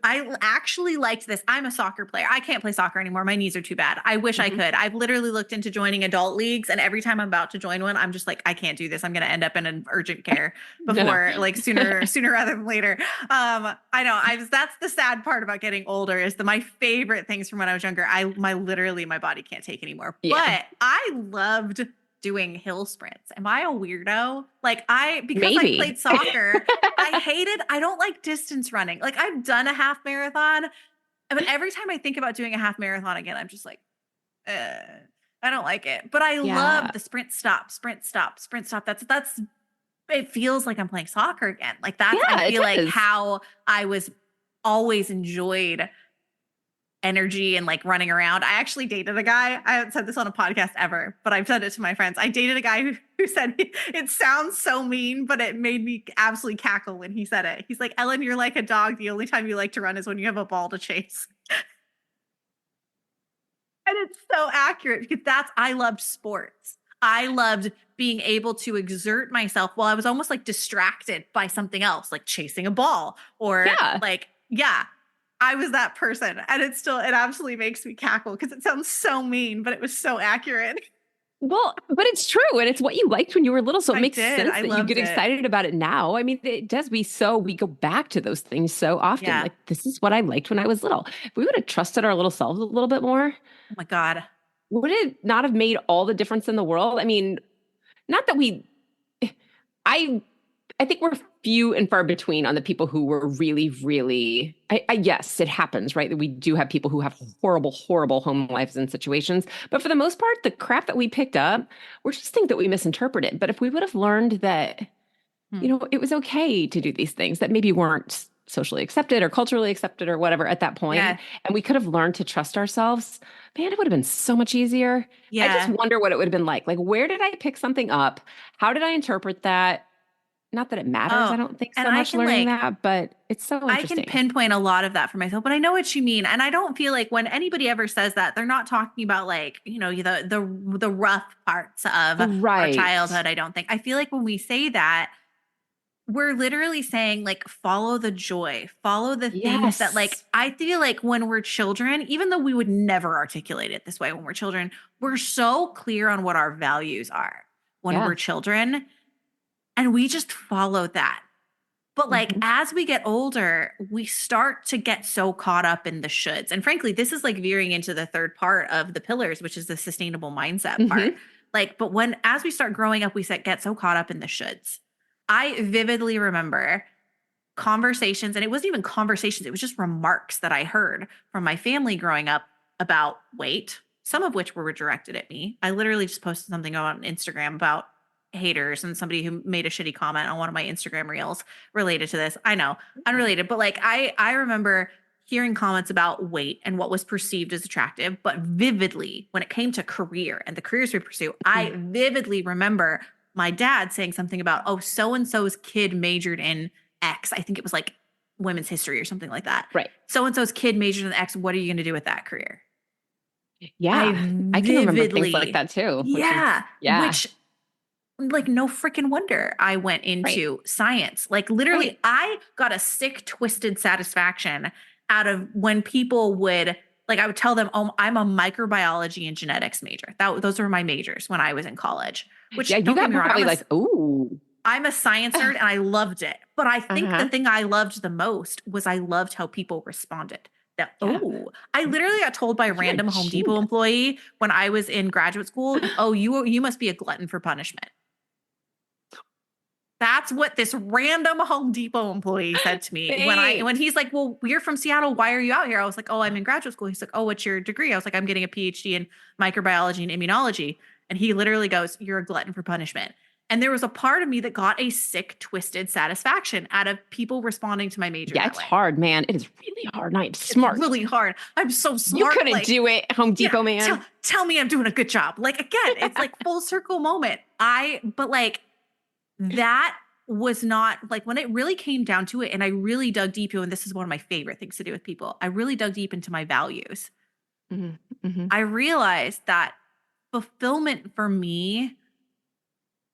I actually liked this. I'm a soccer player. I can't play soccer anymore. My knees are too bad. I wish I Mhm. could. I've literally looked into joining adult leagues, and every time I'm about to join one, I'm just like, I can't do this. I'm going to end up in an urgent care No, no. before, like sooner rather than later. I know. That's the sad part about getting older is my favorite things from when I was younger. My body can't take anymore. Yeah, But I loved doing hill sprints. Am I a weirdo? Because I maybe. played soccer. I don't like distance running. Like I've done a half marathon, but every time I think about doing a half marathon again, I'm just like, I don't like it. But I Yeah, love the sprint stop, sprint stop, sprint stop. That's it feels like I'm playing soccer again. Like I yeah, it feel like does. how I was always enjoyed energy and like running around. I actually dated a guy. I haven't said this on a podcast ever, but I've said it to my friends. I dated a guy who said it sounds so mean, but it made me absolutely cackle when he said it. He's like, Ellen, you're like a dog. The only time you like to run is when you have a ball to chase. And it's so accurate because I loved sports. I loved being able to exert myself while I was almost like distracted by something else, like chasing a ball or Yeah. like, yeah, I was that person. And it absolutely makes me cackle because it sounds so mean, but it was so accurate. Well, but it's true. And it's what you liked when you were little. So it I makes did. sense I that you loved get it. excited about it now. I mean, it does we go back to those things so often. Yeah. Like, this is what I liked when I was little. If we would have trusted our little selves a little bit more, Oh my God. would it not have made all the difference in the world? I mean, not that I I think we're few and far between on the people who were really, really. Yes, it happens, right? That we do have people who have horrible, horrible home lives and situations. But for the most part, the crap that we picked up, we're just things that we misinterpreted. But if we would have learned that, Hmm. it was okay to do these things that maybe weren't socially accepted or culturally accepted or whatever at that point, Yeah. and we could have learned to trust ourselves, man, it would have been so much easier. I just Yeah. wonder what it would have been like. Like, where did I pick something up? How did I interpret that? Not that it matters, I Oh, don't think and so much learning that, but it's so I can interesting. pinpoint a lot of that for myself, but I know what you mean. And I don't feel like when anybody ever says that, they're not talking about like, the rough parts of our Right. childhood, I don't think. I feel like when we say that, we're literally saying like follow the joy, follow the things that like Yes. I feel like when we're children, even though we would never articulate it this way when we're children, we're so clear on what our values are when Yeah. we're children and we just follow that. But like Mhm. as we get older, we start to get so caught up in the shoulds. And frankly, this is like veering into the third part of the pillars, which is the sustainable mindset part. Mhm. Like, but as we start growing up, get so caught up in the shoulds. I vividly remember conversations, and it wasn't even conversations, it was just remarks that I heard from my family growing up about weight, some of which were directed at me. I literally just posted something on Instagram about haters and somebody who made a shitty comment on one of my Instagram reels related to this. I know, unrelated, but like I remember hearing comments about weight and what was perceived as attractive, but vividly when it came to career and the careers we pursue, I vividly remember my dad saying something about, oh, so-and-so's kid majored in X. I think it was like women's history or something like that. Right. So-and-so's kid majored in X. What are you going to do with that career? Yeah. I can remember things like that too. Which like no freaking wonder I went into science. Like literally I got a sick, twisted satisfaction out of when people would like, I would tell them, oh, I'm a microbiology and genetics major. Those were my majors when I was in college, which you got probably like, ooh. I'm a science nerd and I loved it. But I think the thing I loved the most was I loved how people responded. I literally got told by a random Home Depot employee when I was in graduate school, oh, you must be a glutton for punishment. That's what this random Home Depot employee said to me when he's like, well, you're from Seattle. Why are you out here? I was like, oh, I'm in graduate school. He's like, oh, what's your degree? I was like, I'm getting a PhD in microbiology and immunology. And he literally goes, you're a glutton for punishment. And there was a part of me that got a sick, twisted satisfaction out of people responding to my major. Yeah, it's hard, man. It is really hard. Not smart. It's really hard. I'm so smart. You couldn't do it, Home Depot man. Tell me I'm doing a good job. Like, again, it's like full circle moment. But like that was not like when it really came down to it. And I really dug deep into, and this is one of my favorite things to do with people. I really dug deep into my values. I realized that fulfillment for me,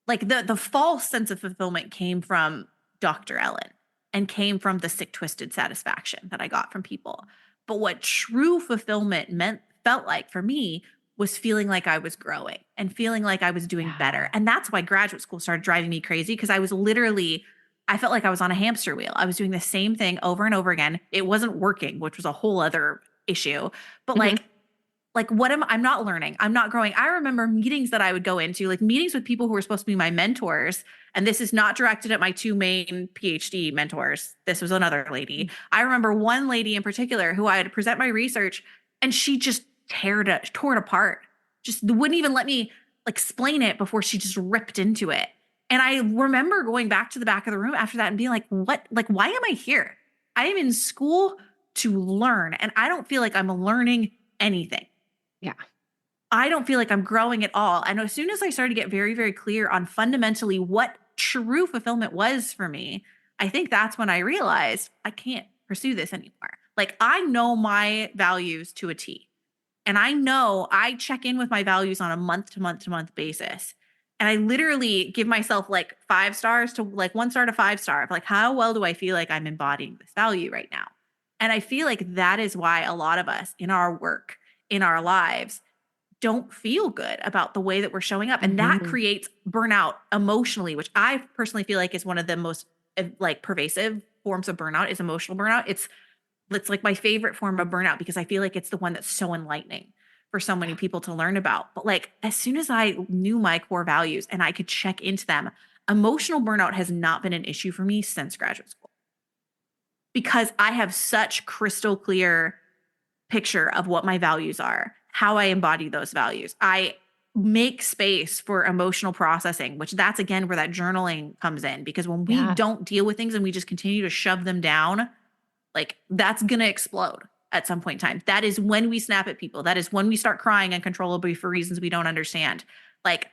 like the false sense of fulfillment came from Dr. Ellyn and came from the sick, twisted satisfaction that I got from people. But what true fulfillment felt like for me was feeling like I was growing and feeling like I was doing better. And that's why graduate school started driving me crazy, because I felt like I was on a hamster wheel. I was doing the same thing over and over again. It wasn't working, which was a whole other issue. But I'm not learning. I'm not growing. I remember meetings that I would go into, like meetings with people who were supposed to be my mentors. And this is not directed at my two main PhD mentors. This was another lady. I remember one lady in particular who I had to present my research, and she just tore it apart. Just wouldn't even let me explain it before she just ripped into it. And I remember going back to the back of the room after that and being like, what? Like, why am I here? I am in school to learn, and I don't feel like I'm learning anything. Yeah. I don't feel like I'm growing at all. And as soon as I started to get very, very clear on fundamentally what true fulfillment was for me, I think that's when I realized I can't pursue this anymore. Like, I know my values to a T. And I know I check in with my values on a month to month to month basis. And I literally give myself like 5 stars to like 1 star to 5 star. Like, how well do I feel like I'm embodying this value right now? And I feel like that is why a lot of us in our work, in our lives, don't feel good about the way that we're showing up. And that creates burnout emotionally, which I personally feel like is one of the most like pervasive forms of burnout, is emotional burnout. It's like my favorite form of burnout, because I feel like it's the one that's so enlightening for so many people to learn about. But like, as soon as I knew my core values and I could check into them, emotional burnout has not been an issue for me since graduate school, because I have such crystal clear picture of what my values are, how I embody those values. I make space for emotional processing, which that's again where that journaling comes in, because when we don't deal with things and we just continue to shove them down, like that's going to explode at some point in time. That is when we snap at people. That is when we start crying uncontrollably for reasons we don't understand. Like,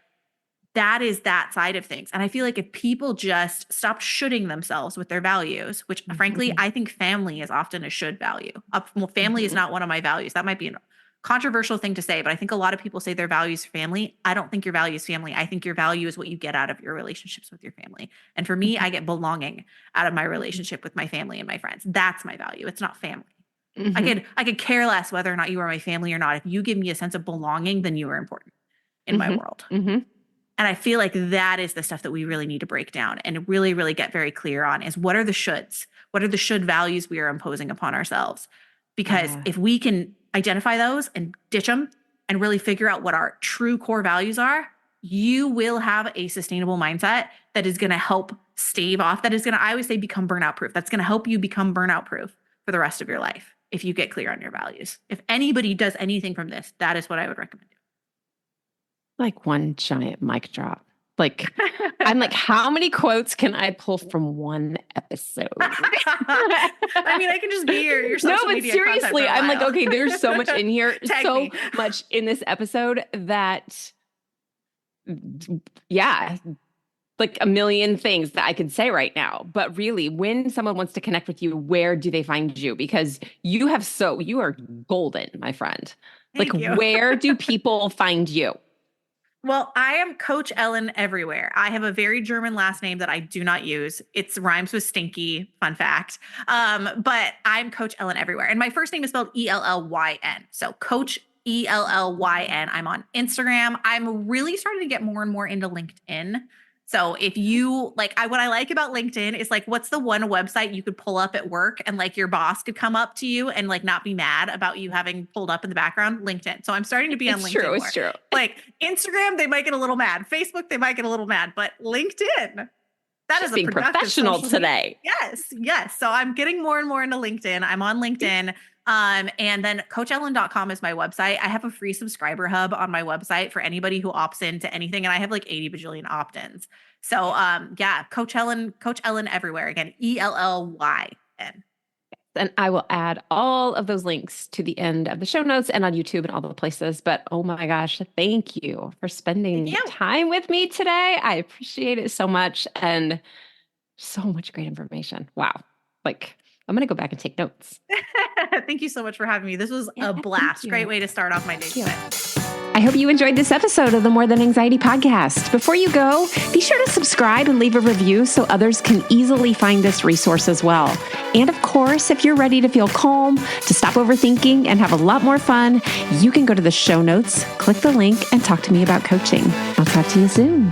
that is that side of things. And I feel like if people just stopped shoulding themselves with their values, which frankly, I think family is often a should value. Well, family is not one of my values. That might be a controversial thing to say, but I think a lot of people say their values family. I don't think your value is family. I think your value is what you get out of your relationships with your family. And for me, I get belonging out of my relationship with my family and my friends. That's my value. It's not family. I could care less whether or not you are my family or not. If you give me a sense of belonging, then you are important in my world. And I feel like that is the stuff that we really need to break down and really, really get very clear on, is what are the shoulds? What are the should values we are imposing upon ourselves? Because if we can identify those and ditch them and really figure out what our true core values are, you will have a sustainable mindset that is going to help stave off. That is going to, I always say, become burnout proof. That's going to help you become burnout proof for the rest of your life if you get clear on your values. If anybody does anything from this, that is what I would recommend. Like one giant mic drop. Like, I'm like, how many quotes can I pull from one episode? I mean, I can just be your social media content for seriously, a I'm like, while. okay, there's so much in here, Tag so me. much in this episode that, yeah, like a million things that I could say right now. But really, when someone wants to connect with you, where do they find you? Because you are golden, my friend. Thank Like, you. where do people find you? Well, I am Coach Ellyn everywhere. I have a very German last name that I do not use. It rhymes with stinky, fun fact. But I'm Coach Ellyn everywhere. And my first name is spelled Ellyn. So Coach Ellyn. I'm on Instagram. I'm really starting to get more and more into LinkedIn. So if you what I like about LinkedIn is like, what's the one website you could pull up at work and like your boss could come up to you and like not be mad about you having pulled up in the background? LinkedIn. So I'm starting to be on LinkedIn more. It's true. Like Instagram, they might get a little mad. Facebook, they might get a little mad, but LinkedIn, that is a being professional today. Yes. So I'm getting more and more into LinkedIn. I'm on LinkedIn. And then coachellyn.com is my website. I have a free subscriber hub on my website for anybody who opts into anything. And I have like 80 bajillion opt-ins. So, Coach Ellyn everywhere. Again, Ellyn. And I will add all of those links to the end of the show notes and on YouTube and all the places. But oh my gosh, thank you for spending time with me today. I appreciate it so much. And so much great information. Wow. Like, I'm going to go back and take notes. Thank you so much for having me. This was a blast. Great way to start off my day today. I hope you enjoyed this episode of the More Than Anxiety podcast. Before you go, be sure to subscribe and leave a review so others can easily find this resource as well. And of course, if you're ready to feel calm, to stop overthinking and have a lot more fun, you can go to the show notes, click the link, and talk to me about coaching. I'll talk to you soon.